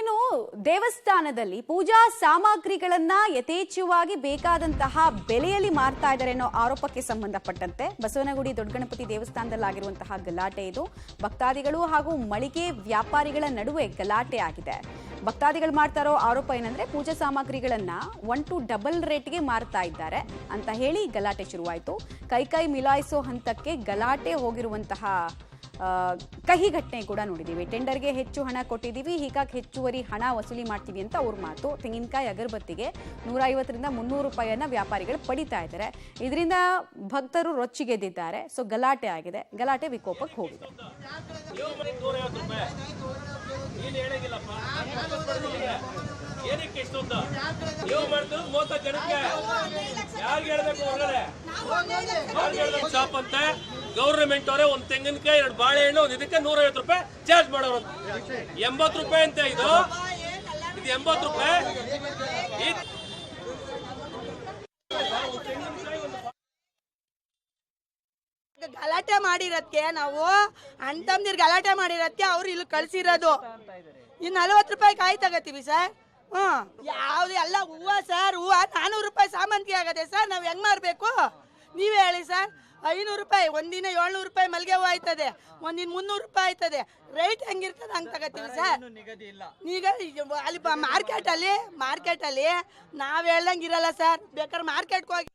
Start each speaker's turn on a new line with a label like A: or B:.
A: ಇನ್ನು ದೇವಸ್ಥಾನದಲ್ಲಿ ಪೂಜಾ ಸಾಮಗ್ರಿಗಳನ್ನ ಯಥೇಚ್ಛವಾಗಿ ಬೇಕಾದಂತಹ ಬೆಲೆಯಲ್ಲಿ ಮಾರ್ತಾ ಇದ್ದಾರೆ ಅನ್ನೋ ಆರೋಪಕ್ಕೆ ಸಂಬಂಧಪಟ್ಟಂತೆ ಬಸವನಗುಡಿ ದೊಡ್ಡ ಗಣಪತಿ ದೇವಸ್ಥಾನದಲ್ಲಾಗಿರುವಂತಹ ಗಲಾಟೆ ಇದು. ಭಕ್ತಾದಿಗಳು ಹಾಗೂ ಮಳಿಗೆ ವ್ಯಾಪಾರಿಗಳ ನಡುವೆ ಗಲಾಟೆ ಆಗಿದೆ. ಭಕ್ತಾದಿಗಳು ಮಾಡ್ತಾ ಇರೋ ಆರೋಪ ಏನಂದ್ರೆ ಪೂಜಾ ಸಾಮಗ್ರಿಗಳನ್ನ 1 to ಡಬಲ್ ರೇಟ್ಗೆ ಮಾರ್ತಾ ಇದ್ದಾರೆ ಅಂತ ಹೇಳಿ ಗಲಾಟೆ ಶುರುವಾಯಿತು. ಕೈ ಮಿಲಾಯಿಸೋ ಹಂತಕ್ಕೆ ಗಲಾಟೆ ಹೋಗಿರುವಂತಹ ಕಹಿ ಘಟನೆ ಕೂಡ ನೋಡಿದೀವಿ. ಟೆಂಡರ್ಗೆ ಹೆಚ್ಚು ಹಣ ಕೊಟ್ಟಿದ್ದೀವಿ, ಹೀಗಾಗಿ ಹೆಚ್ಚುವರಿ ಹಣ ವಸೂಲಿ ಮಾಡ್ತೀವಿ ಅಂತ ಅವ್ರ ಮಾತು. ತೆಂಗಿನಕಾಯಿ ಅಗರಬತ್ತಿಗೆ 150 ರಿಂದ 300 ರೂಪಾಯಿಯನ್ನ ವ್ಯಾಪಾರಿಗಳು ಪಡಿತಾ ಇದ್ದಾರೆ. ಇದರಿಂದ ಭಕ್ತರು ರೊಚ್ಚಿಗೆದ್ದಿದ್ದಾರೆ. ಸೊ ಗಲಾಟೆ ಆಗಿದೆ, ಗಲಾಟೆ ವಿಕೋಪಕ್ಕೆ ಹೋಗಿದೆ.
B: ಗೌರ್ಮೆಂಟ್ ಅವರೇ ಒಂದು ತೆಂಗಿನಕಾಯಿ 2 ಬಾಳೆಹಣ್ಣು ಒಂದು ಇದಕ್ಕೆ 150 ರೂಪಾಯಿ ಚಾರ್ಜ್ ಮಾಡೋರು. 80 ರೂಪಾಯಿ ಅಂತ ಇದು 80 ರೂಪಾಯಿ.
C: ಗಲಾಟೆ ಮಾಡಿರೋದಕ್ಕೆ ನಾವು ಅಣ್ತಮ್ಮದಿರು ಗಲಾಟೆ ಮಾಡಿರೋದಕ್ಕೆ ಅವ್ರು ಇಲ್ಲಿ ಕಳ್ಸಿರೋದು. ಈ 40 ರೂಪಾಯಿ ಕಾಯಿ ತಗೋತೀವಿ ಸರ್. ಯಾವ್ದು ಎಲ್ಲ ಹೂವು ಸರ್, ಹೂವು 400 ರೂಪಾಯಿ ಸಾಮಂತಿಗೆ ಆಗದೆ ಸರ್. ನಾವು ಹೆಂಗ್ ಮಾರ್ಬೇಕು ನೀವೇ ಹೇಳಿ ಸರ್. 500 ರೂಪಾಯಿ ಒಂದಿನ, 700 ರೂಪಾಯಿ ಮಲ್ಲಿಗೆ ಹೂವು ಆಯ್ತದೆ, ಒಂದಿನ 300 ರೂಪಾಯಿ ಆಯ್ತದೆ. ರೇಟ್ ಹೆಂಗಿರ್ತದೆ ಹಂಗೆ ತಗೋತೀವಿ ಸರ್. ಈಗ ಅಲ್ಲಿ ಮಾರ್ಕೆಟಲ್ಲಿ ನಾವ್ ಹೇಳ್ದಂಗೆ ಇರಲ್ಲ ಸರ್. ಬೇಕಾದ್ರೆ ಮಾರ್ಕೆಟ್ಗೆ ಹೋಗಿ